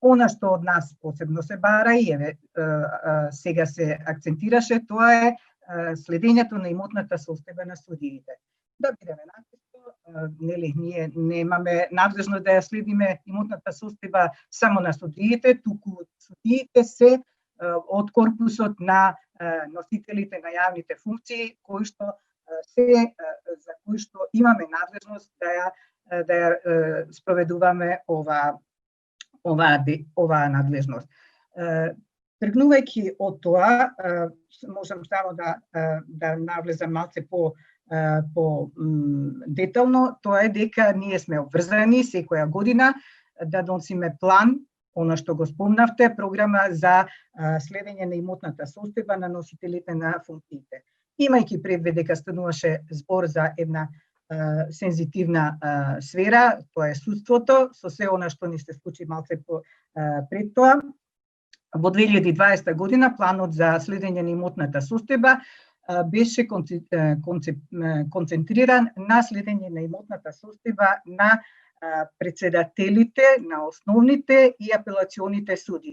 Она што од нас посебно се бара и сега се акцентираше, тоа е следењето на имотната состојба на судиите. Да бидеме начисто, нели ние немаме надлежност да ја следиме имотната состојба само на судиите, туку судиите се од корпусот на носителите на јавните функции, кои што за кои што имаме надлежност да ја спроведуваме оваа надлежност. Тргнувајќи од тоа, можам само да навлезам малце по детално, тоа е дека ние сме обврзани секоја година да донесиме план, она што го спомнавте, програма за следење на имотната состојба на носителите на функциите. Имајќи предвид дека стануваше збор за една сензитивна сфера, тоа е судството, со се она што ни се случи малце пред тоа. Во 2020 година планот за следење на имотната состојба беше концентриран на следење на имотната состојба на председателите на основните и апелационите суди.